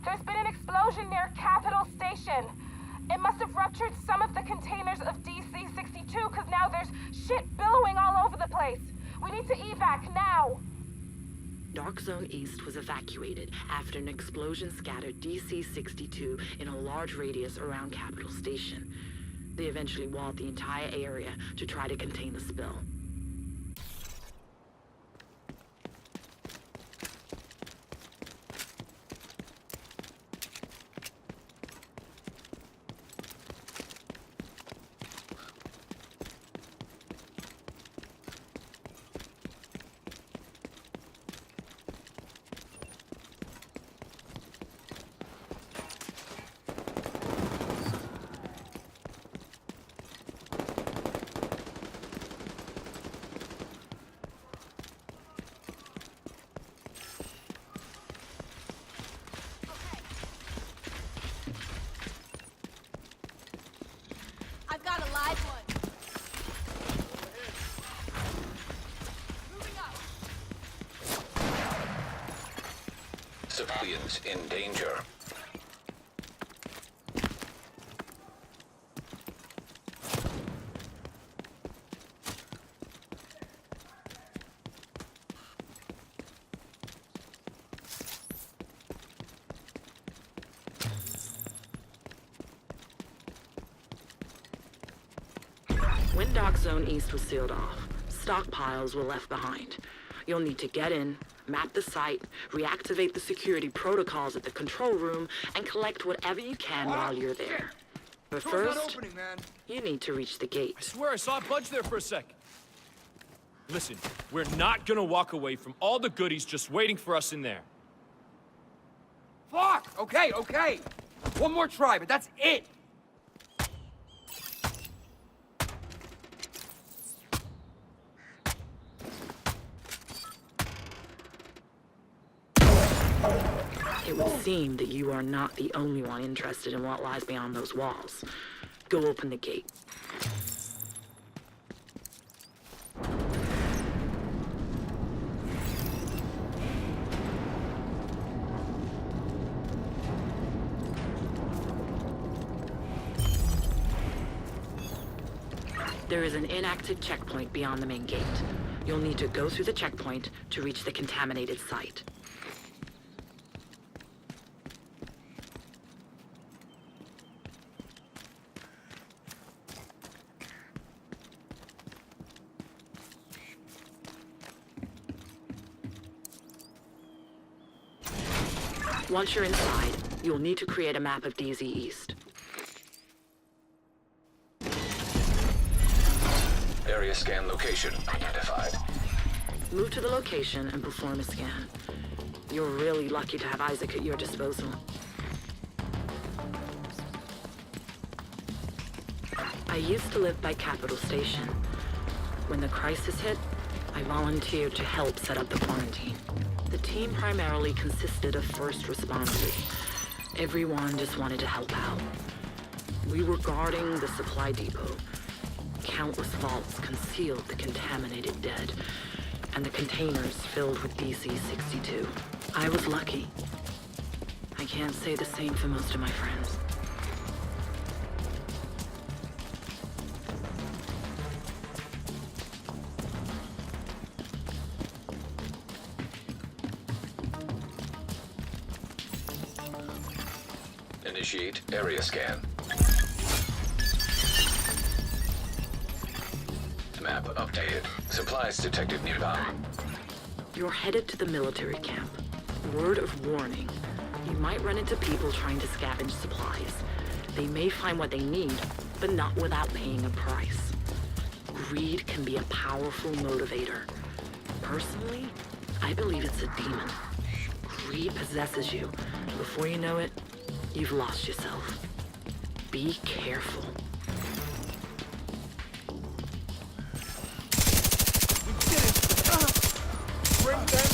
There's been an explosion near Capitol Station. It must have ruptured some of the containers of DC-62, because now there's shit billowing all over the place. We need to evac now. Dark Zone East was evacuated after an explosion scattered DC-62 in a large radius around Capitol Station. They eventually walled the entire area to try to contain the spill. Civilians in danger. When Dark Zone East was sealed off, stockpiles were left behind. You'll need to get in, map the site, reactivate the security protocols at the control room, and collect whatever you can while you're there. But first, you need to reach the gate. I swear I saw a budge there for a sec. Listen, we're not gonna walk away from all the goodies just waiting for us in there. Fuck! Okay. One more try, but that's it! It would seem that you are not the only one interested in what lies beyond those walls. Go open the gate. There is an inactive checkpoint beyond the main gate. You'll need to go through the checkpoint to reach the contaminated site. Once you're inside, you'll need to create a map of DZ East. Area scan location identified. Move to the location and perform a scan. You're really lucky to have Isaac at your disposal. I used to live by Capitol Station. When the crisis hit, I volunteered to help set up the quarantine. The team primarily consisted of first responders. Everyone just wanted to help out. We were guarding the supply depot. Countless vaults concealed the contaminated dead, and the containers filled with DC-62. I was lucky. I can't say the same for most of my friends. Initiate area scan. Map updated. Supplies detected nearby. You're headed to the military camp. Word of warning. You might run into people trying to scavenge supplies. They may find what they need, but not without paying a price. Greed can be a powerful motivator. Personally, I believe it's a demon. Greed possesses you. Before you know it, you've lost yourself. Be careful. Bring them!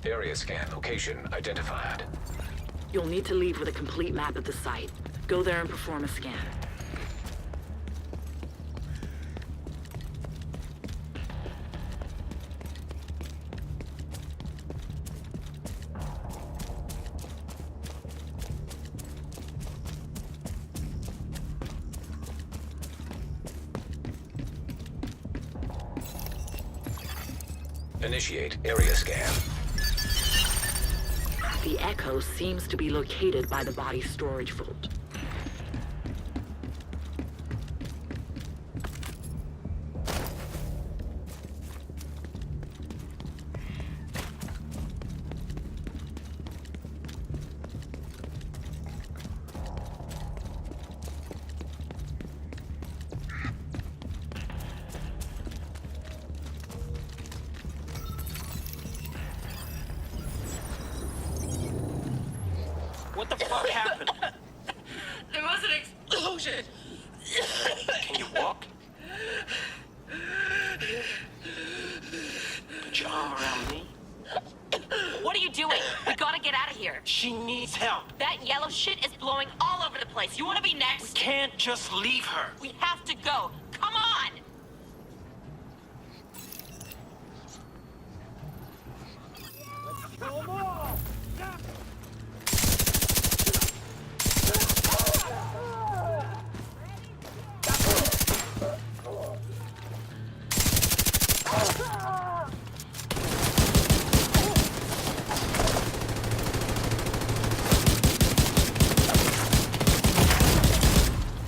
Area scan location identified. You'll need to leave with a complete map of the site. Go there and perform a scan. Initiate area scan. The Echo seems to be located by the body storage vault. What the fuck happened? There was an explosion. Can you walk? Put your arm around me. What are you doing? We gotta get out of here. She needs help. That yellow shit is blowing all over the place. You wanna be We next? can't just leave her. We have to go. Come on!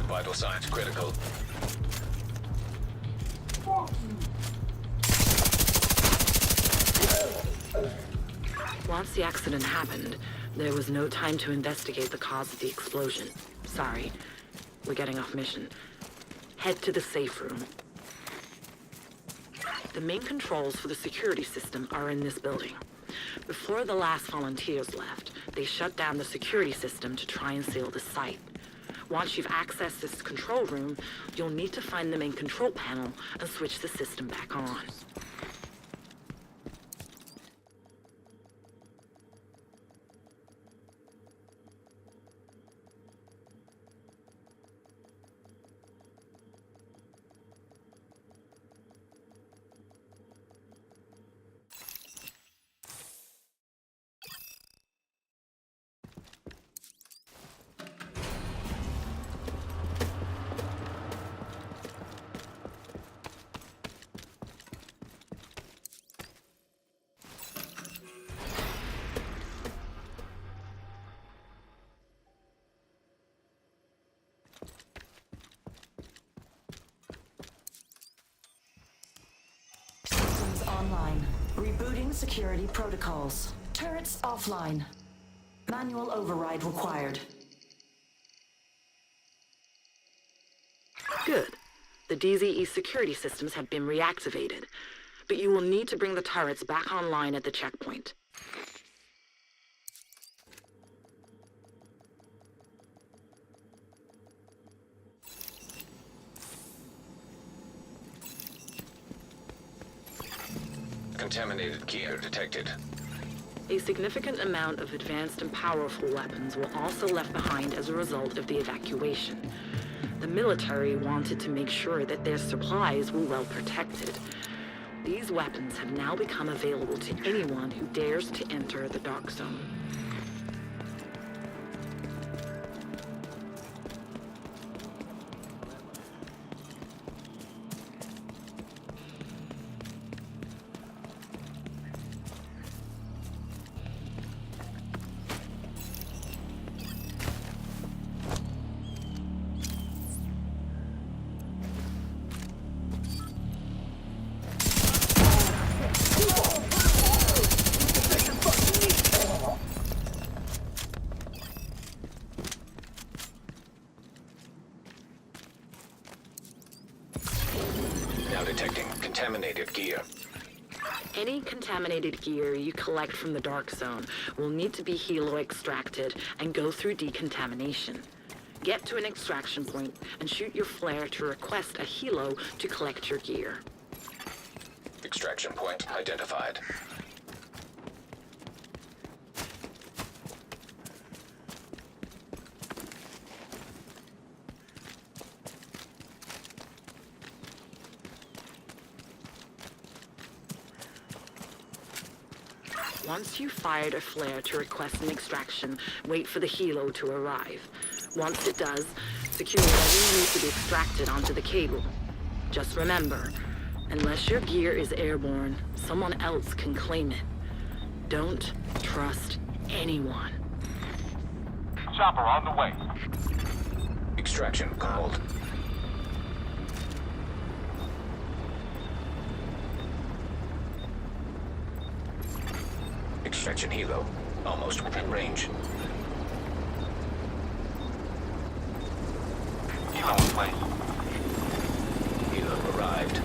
Vital signs critical. Once the accident happened, there was no time to investigate the cause of the explosion. Sorry, we're getting off mission. Head to the safe room. The main controls for the security system are in this building. Before the last volunteers left, they shut down the security system to try and seal the site. Once you've accessed this control room, you'll need to find the main control panel and switch the system back on. Systems online. Rebooting security protocols. Turrets offline. Manual override required. Good. The DZE security systems have been reactivated, but you will need to bring the turrets back online at the checkpoint. Contaminated gear detected. A significant amount of advanced and powerful weapons were also left behind as a result of the evacuation. The military wanted to make sure that their supplies were well protected. These weapons have now become available to anyone who dares to enter the Dark Zone. Now detecting contaminated gear. Any contaminated gear you collect from the Dark Zone will need to be helo-extracted and go through decontamination. Get to an extraction point and shoot your flare to request a helo to collect your gear. Extraction point identified. Once you've fired a flare to request an extraction, wait for the helo to arrive. Once it does, secure whatever you need to be extracted onto the cable. Just remember, unless your gear is airborne, someone else can claim it. Don't trust anyone. Chopper on the way. Extraction called. Extraction helo. Almost within range. Helo in place. Helo arrived.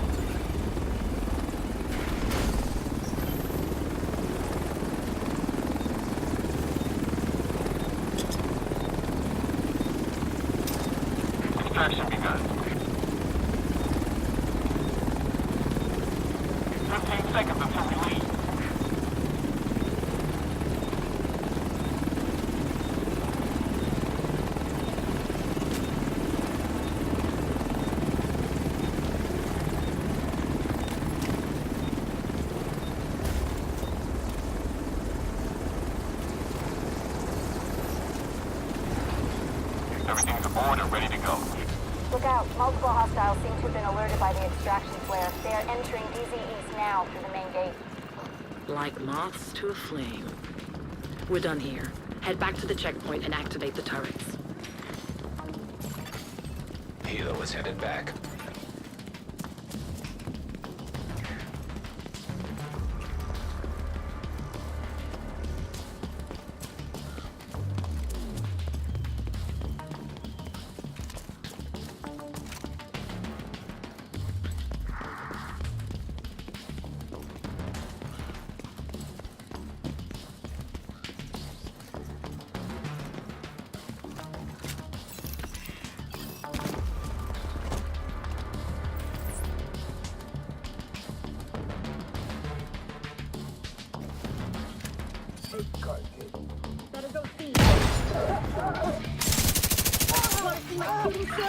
Extraction begun. 15 seconds until we leave. Everything's aboard and ready to go. Look out. Multiple hostiles seem to have been alerted by the extraction flare. They are entering DZ East now through the main gate. Like moths to a flame. We're done here. Head back to the checkpoint and activate the turrets. Helo is headed back.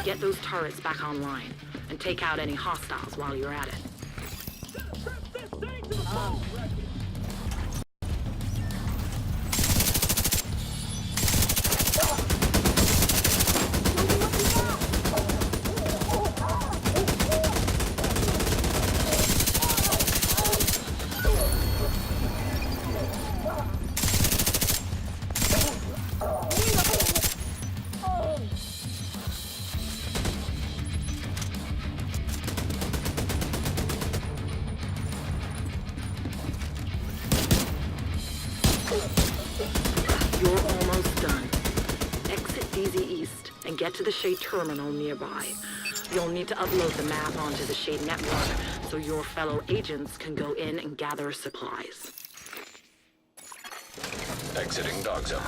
Get those turrets back online, and take out any hostiles while you're at it. You're almost done. Exit DZ East and get to the Shade terminal nearby. You'll need to upload the map onto the Shade network so your fellow agents can go in and gather supplies. Exiting dog zone.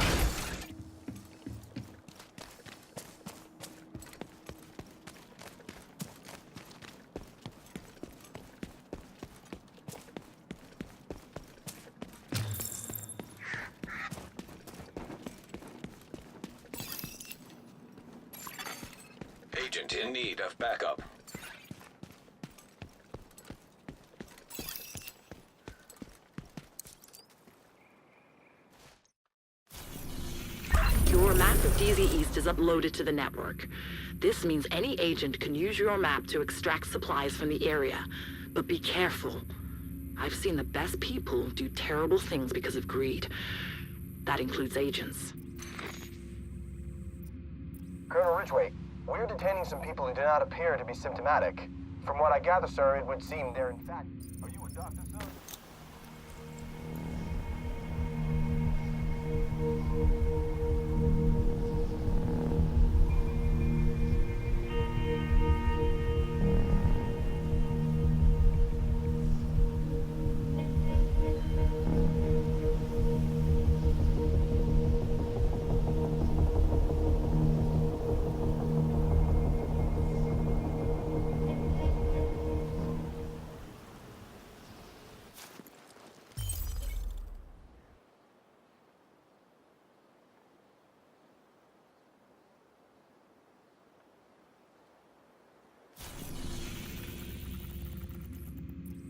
Agent in need of backup. Your map of DZ East is uploaded to the network. This means any agent can use your map to extract supplies from the area. But be careful. I've seen the best people do terrible things because of greed. That includes agents. Colonel Ridgway, we're detaining some people who do not appear to be symptomatic. From what I gather, sir, it would seem they're in fact... Are you a doctor, sir?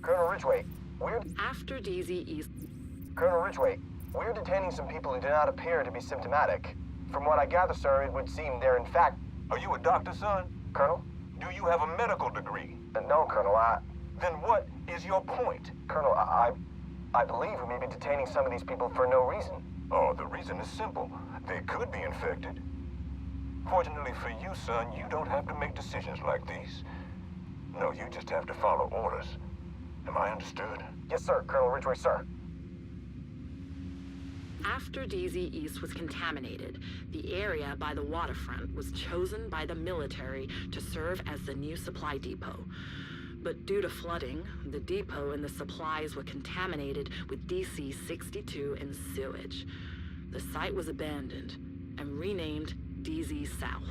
Colonel Ridgway, we're... After DZ East... Colonel Ridgway, we're detaining some people who do not appear to be symptomatic. From what I gather, sir, it would seem they're in fact... Are you a doctor, son? Colonel? Do you have a medical degree? No, Colonel, Then what is your point? Colonel, I believe we may be detaining some of these people for no reason. Oh, the reason is simple. They could be infected. Fortunately for you, son, you don't have to make decisions like these. No, you just have to follow orders. Am I understood? Yes, sir, Colonel Ridgway, sir. After DZ East was contaminated, the area by the waterfront was chosen by the military to serve as the new supply depot. But due to flooding, the depot and the supplies were contaminated with DC-62 and sewage. The site was abandoned and renamed DZ South.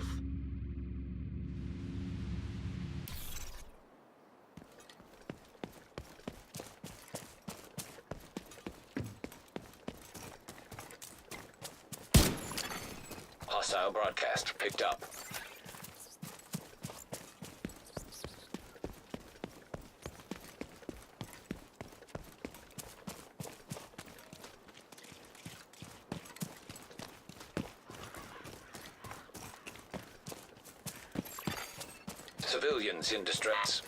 Hostile broadcast picked up. Civilians in distress.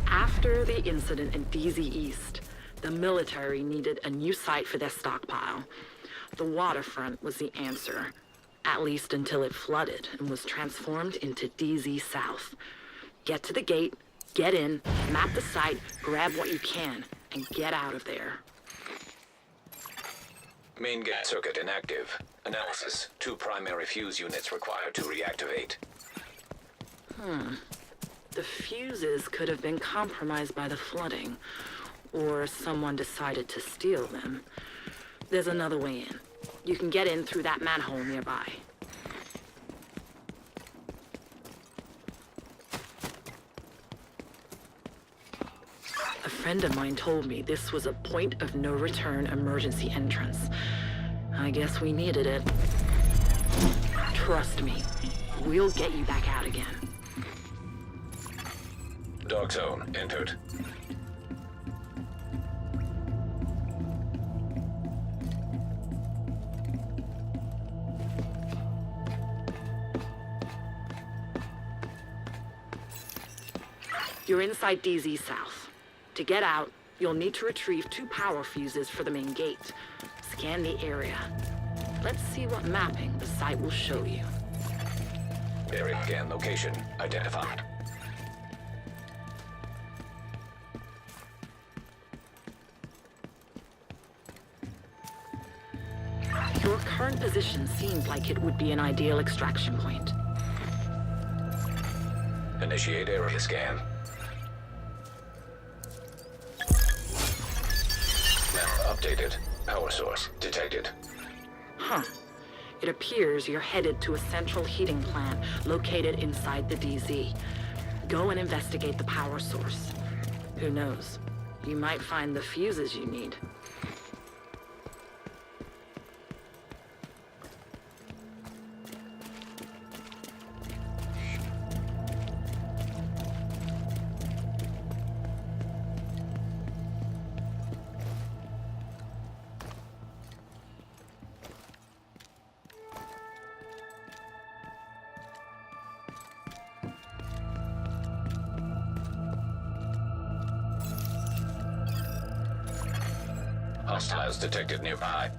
After the incident in DZ East, the military needed a new site for their stockpile. The waterfront was the answer, at least until it flooded and was transformed into DZ South. Get to the gate, get in, map the site, grab what you can, and get out of there. Main gate circuit inactive. Analysis. 2 primary fuse units required to reactivate. The fuses could have been compromised by the flooding, or someone decided to steal them. There's another way in. You can get in through that manhole nearby. A friend of mine told me this was a point of no return emergency entrance. I guess we needed it. Trust me, we'll get you back out again. Dog zone entered. You're inside DZ South. To get out, you'll need to retrieve 2 power fuses for the main gate. Scan the area. Let's see what mapping the site will show you. Area scan location identified. Your current position seems like it would be an ideal extraction point. Initiate area scan. Map updated. Power source detected. Huh. It appears you're headed to a central heating plant located inside the DZ. Go and investigate the power source. Who knows? You might find the fuses you need. Hostiles detected nearby.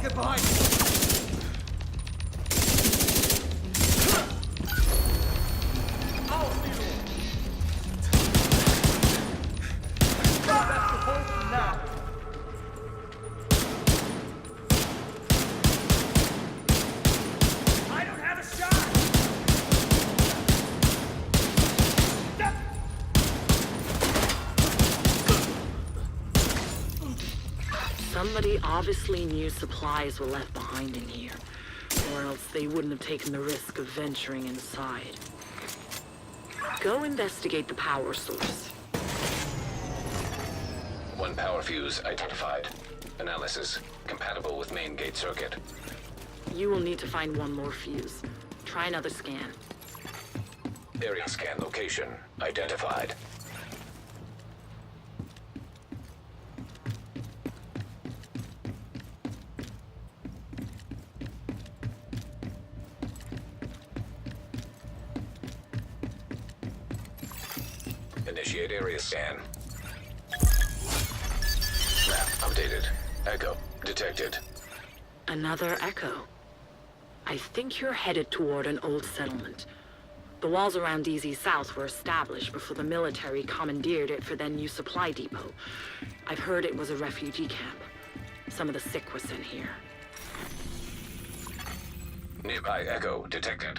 get behind you! Somebody obviously knew supplies were left behind in here, or else they wouldn't have taken the risk of venturing inside. Go investigate the power source. One power fuse identified. Analysis compatible with main gate circuit. You will need to find one more fuse. Try another scan. Area scan location identified. Initiate area scan. Map updated. Echo detected. Another echo. I think you're headed toward an old settlement. The walls around DZ South were established before the military commandeered it for their new supply depot. I've heard it was a refugee camp. Some of the sick were sent here. Nearby echo detected.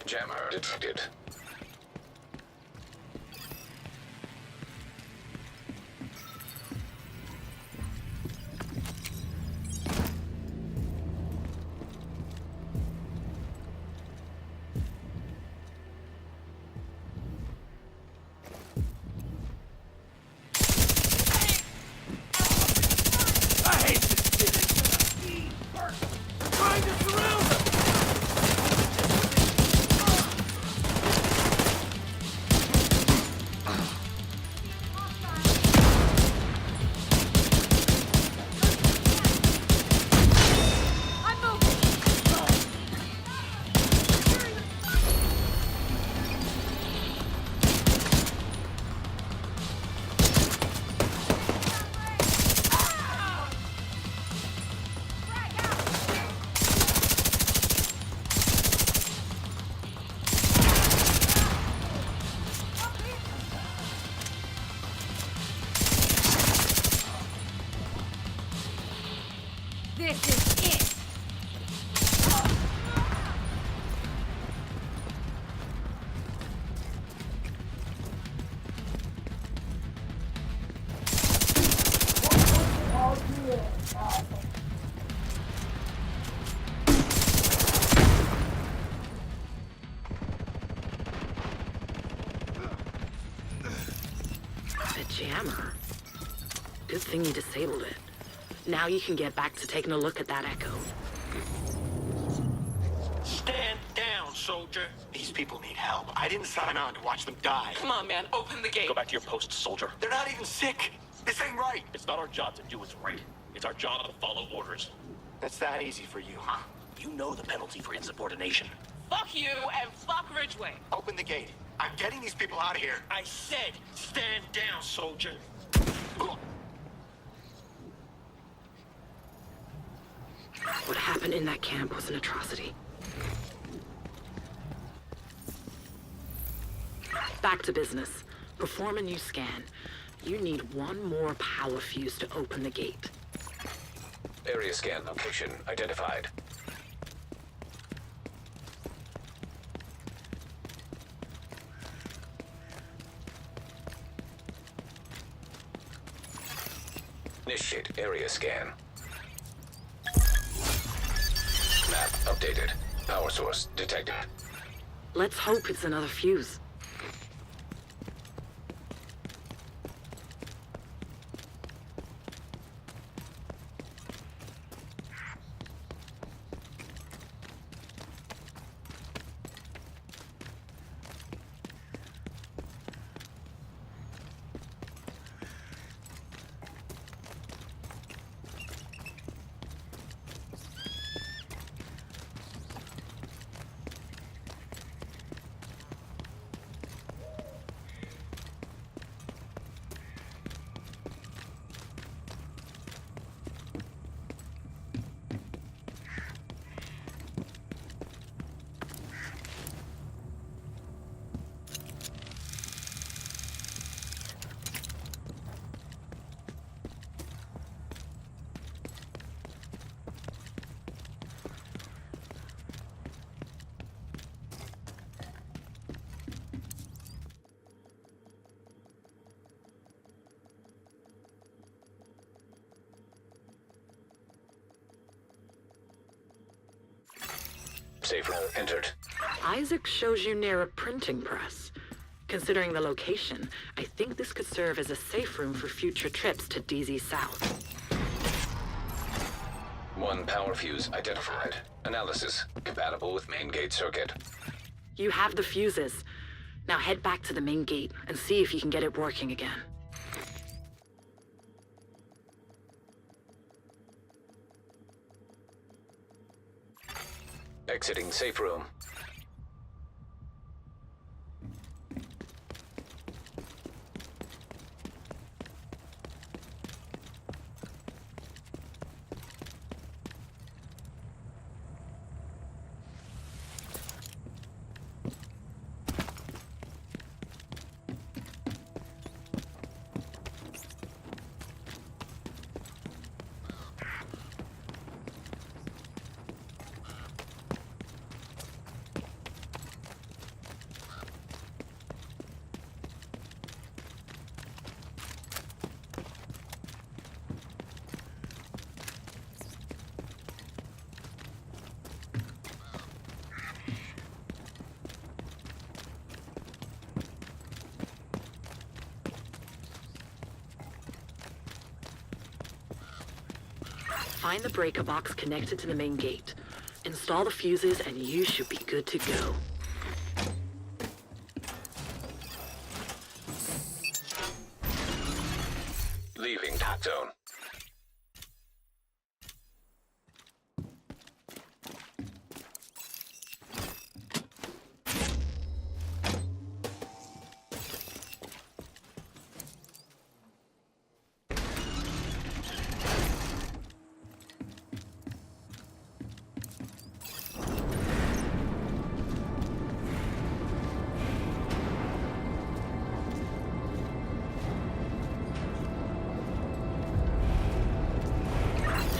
Jammer detected. This is it! The jammer. Good thing you disabled it. Now you can get back to taking a look at that echo. Stand down, soldier. These people need help. I didn't sign on to watch them die. Come on, man. Open the gate. Go back to your post, soldier. They're not even sick. This ain't right. It's not our job to do what's right. It's our job to follow orders. That's that easy for you, huh? You know the penalty for insubordination. Fuck you and fuck Ridgeway. Open the gate. I'm getting these people out of here. I said, stand down, soldier. What happened in that camp was an atrocity. Back to business. Perform a new scan. You need one more power fuse to open the gate. Area scan location identified. Initiate area scan. Map updated. Power source detected. Let's hope it's another fuse. Safe room entered. Isaac shows you near a printing press. Considering the location, I think this could serve as a safe room for future trips to DZ South. One power fuse identified. Analysis compatible with main gate circuit. You have the fuses. Now head back to the main gate and see if you can get it working again. Exiting safe room. Find the breaker box connected to the main gate. Install the fuses and you should be good to go. Leaving talk zone.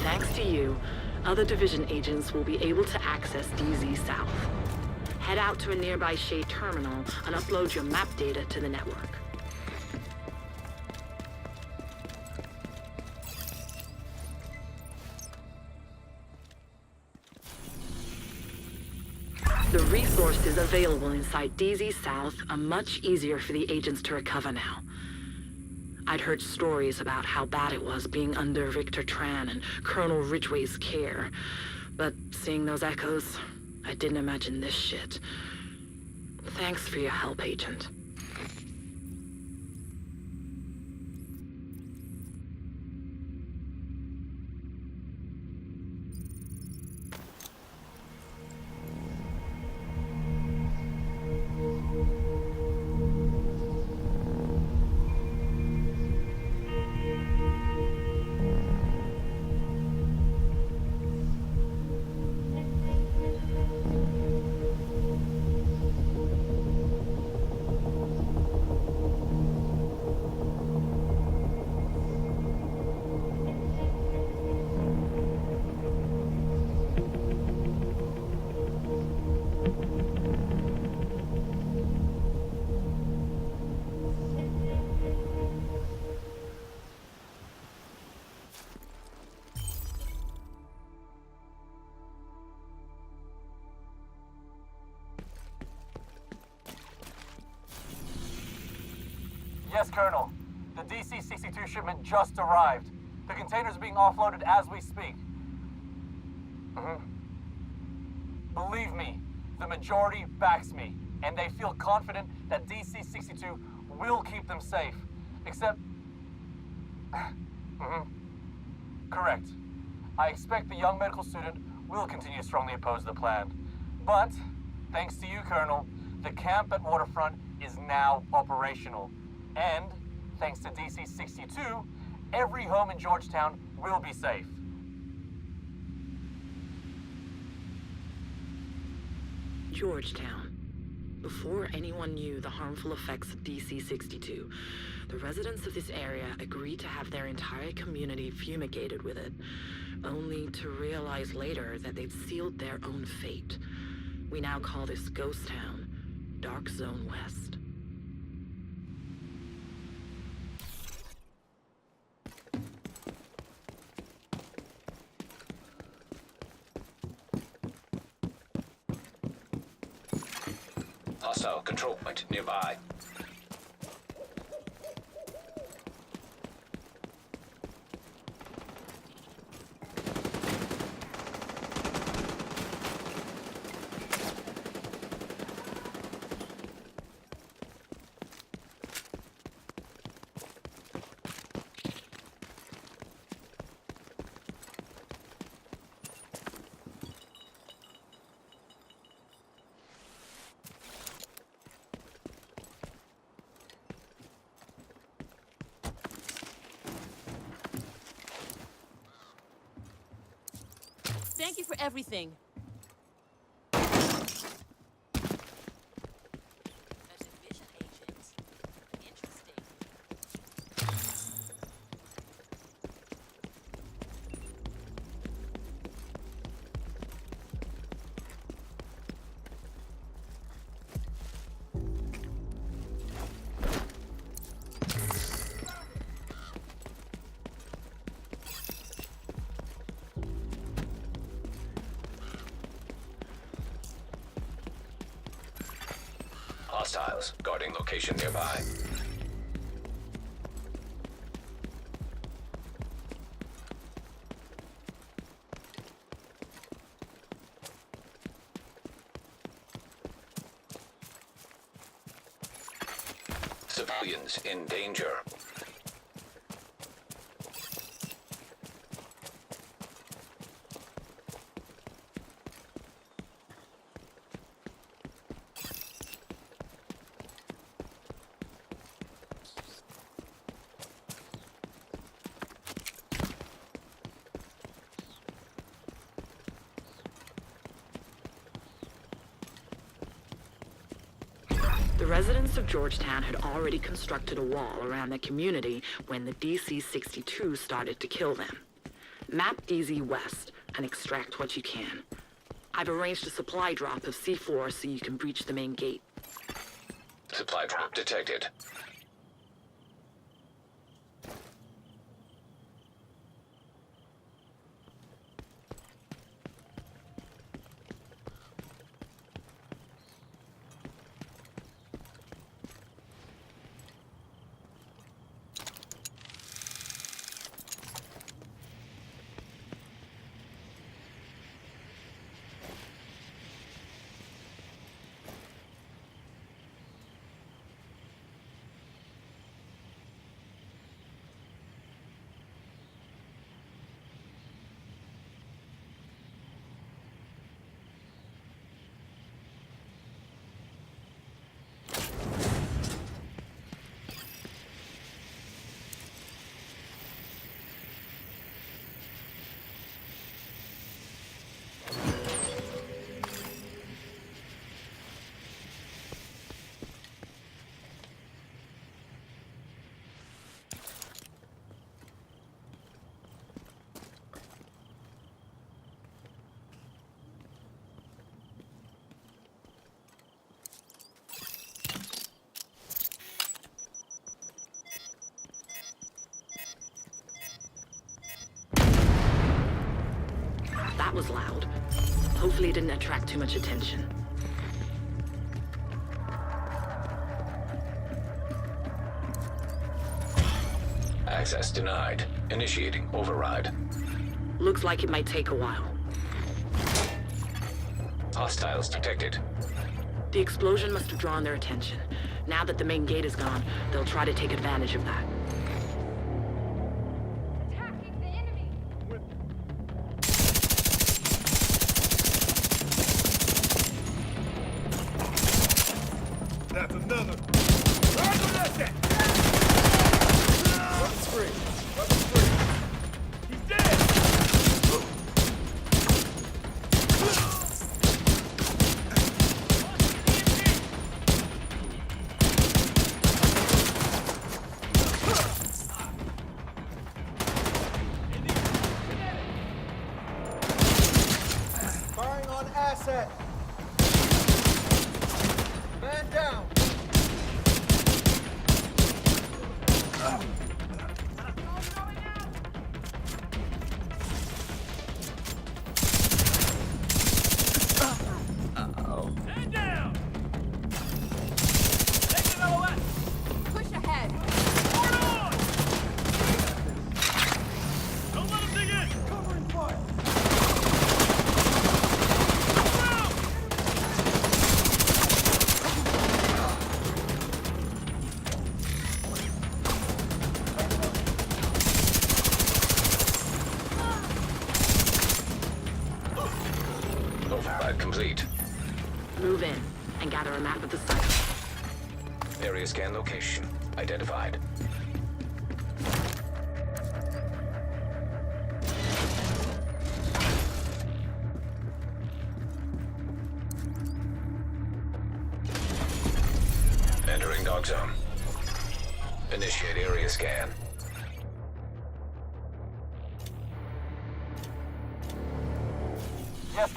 Thanks to you, other division agents will be able to access DZ South. Head out to a nearby shade terminal and upload your map data to the network. The resources available inside DZ South are much easier for the agents to recover now. I'd heard stories about how bad it was being under Victor Tran and Colonel Ridgway's care, but seeing those echoes, I didn't imagine this shit. Thanks for your help, Agent. Yes, Colonel. The DC-62 shipment just arrived. The containers are being offloaded as we speak. Believe me, the majority backs me, and they feel confident that DC-62 will keep them safe. Except... Correct. I expect the young medical student will continue to strongly oppose the plan. But, thanks to you, Colonel, the camp at Waterfront is now operational. And, thanks to DC-62, every home in Georgetown will be safe. Georgetown. Before anyone knew the harmful effects of DC-62, the residents of this area agreed to have their entire community fumigated with it, only to realize later that they'd sealed their own fate. We now call this Ghost Town, Dark Zone West. Hostile control point nearby. Thank you for everything. Hostiles guarding location nearby. Civilians in danger. The residents of Georgetown had already constructed a wall around their community when the DC-62 started to kill them. Map DZ West and extract what you can. I've arranged a supply drop of C4 so you can breach the main gate. Supply drop detected. That was loud. Hopefully it didn't attract too much attention. Access denied. Initiating override. Looks like it might take a while. Hostiles detected. The explosion must have drawn their attention. Now that the main gate is gone, they'll try to take advantage of that. That's another. Weapons free. Weapons free. He's dead! Firing on asset. Man down. Head down! Take it all out! Push ahead. Hold on! Don't let him dig in! Covering fire. Override complete. Move in and gather a map of the site. Area scan location identified. Entering dog zone. Initiate area scan. Yes.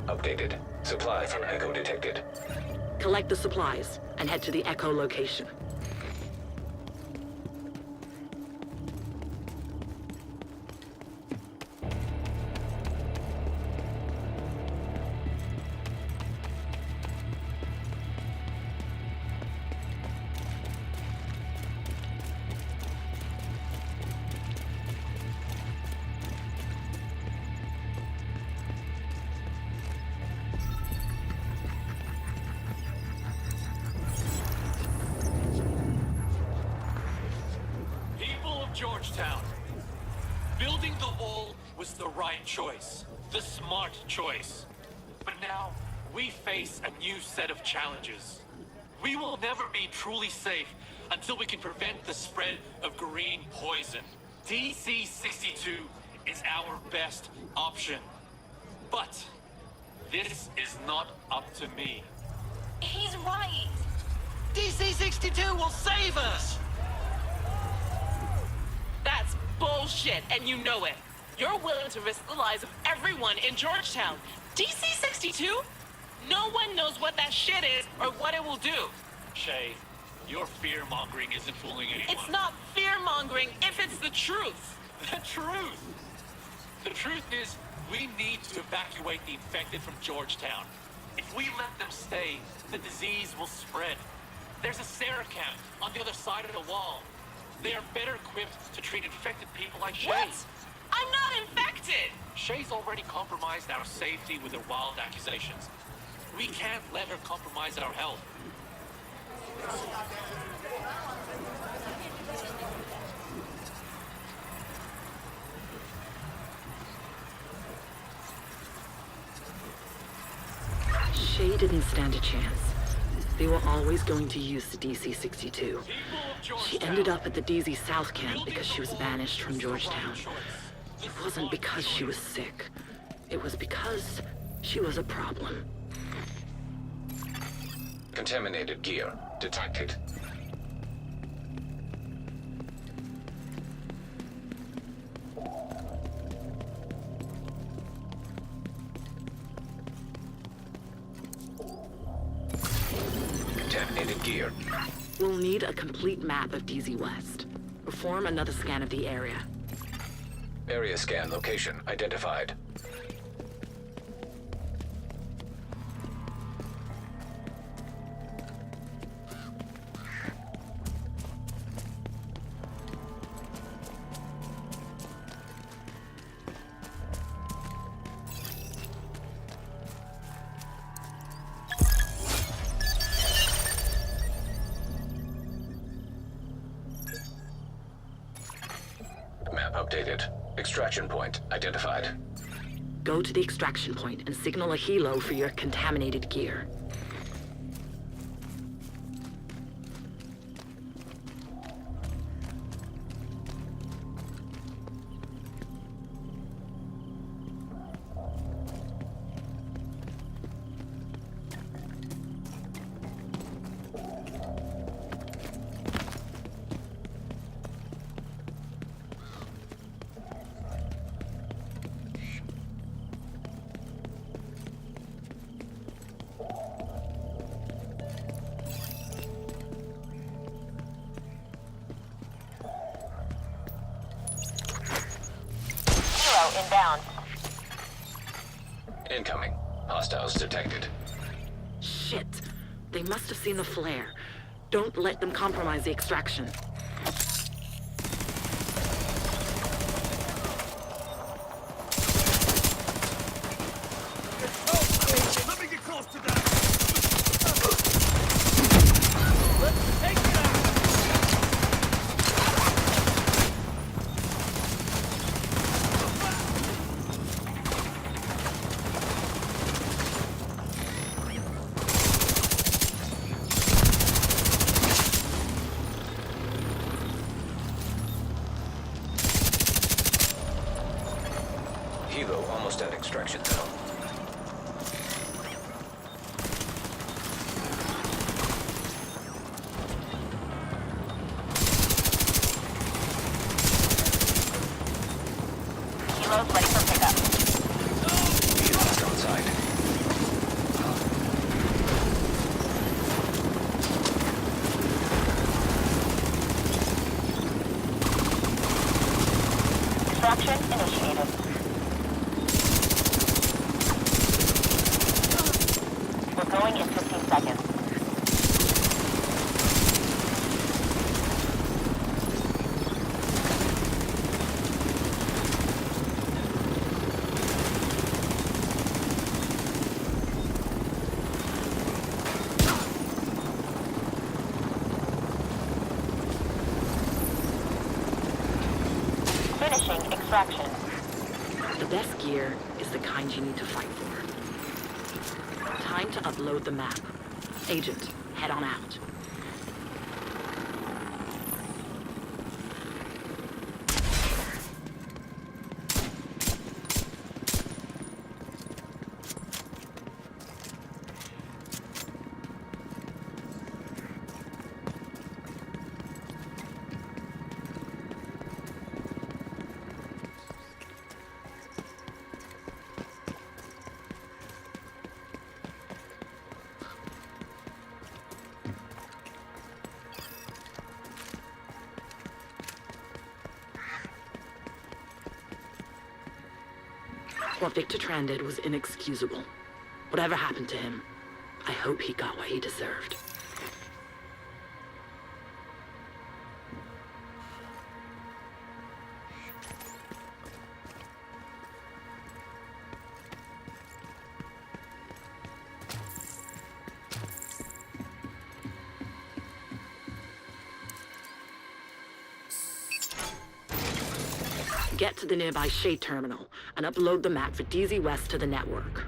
Updated. Supply from Echo detected. Collect the supplies and head to the Echo location. Georgetown. Building the wall was the right choice, the smart choice. But now, we face a new set of challenges. We will never be truly safe until we can prevent the spread of green poison. TC-62 is our best option. But this is not up to me. He's right. TC-62 will save us! That's bullshit, and you know it. You're willing to risk the lives of everyone in Georgetown. TC-62? No one knows what that shit is or what it will do. Shay, your fear-mongering isn't fooling anyone. It's not fear-mongering if it's the truth. The truth! The truth is, we need to evacuate the infected from Georgetown. If we let them stay, the disease will spread. There's a Sarah camp on the other side of the wall. They are better equipped to treat infected people like Shay. What? I'm not infected! Shay's already compromised our safety with her wild accusations. We can't let her compromise our health. Shay didn't stand a chance. They were always going to use the DC-62. She ended up at the DZ South camp because she was banished from Georgetown. It wasn't because she was sick. it was because she was a problem. Contaminated gear detected. Contaminated gear. We'll need a complete map of DZ West. Perform another scan of the area. Area scan location identified. Map updated. Extraction point identified. Go to the extraction point and signal a helo for your contaminated gear. Inbound. Incoming. Hostiles detected. Shit. They must have seen the flare. Don't let them compromise the extraction. Let me get close to that. Let's take it out. Helo almost at extraction zone. Helo's ready for pickup. Helo's on site. Extraction initiated. We're going in 15 seconds. Finishing extraction. The best gear is the kind you need to fight for. Time to upload the map. Agent, head on out. What Victor Tran did was inexcusable. Whatever happened to him, I hope he got what he deserved. Get to the nearby Shade Terminal and upload the map for DZ West to the network.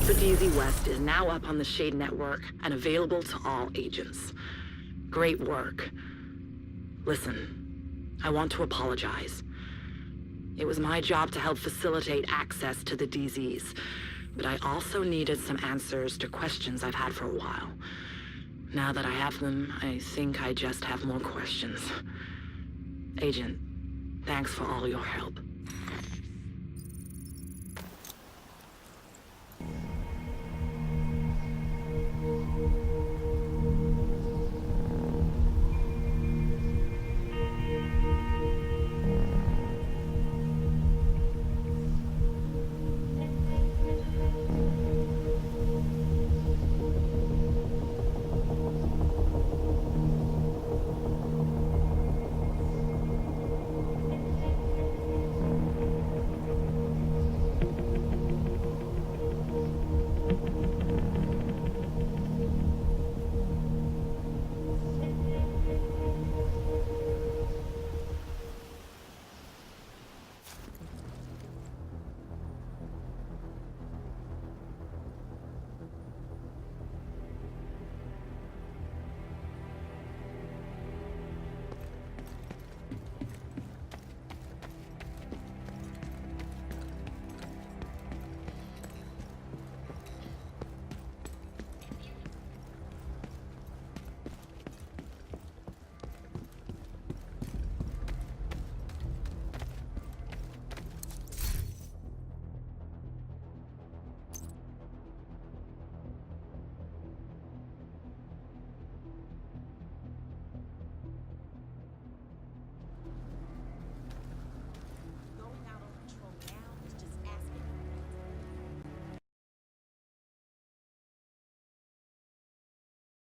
for DZ West is now up on the Shade Network and available to all agents. Great work. Listen, I want to apologize. It was my job to help facilitate access to the DZs, but I also needed some answers to questions I've had for a while. Now that I have them, I think I just have more questions. Agent, thanks for all your help.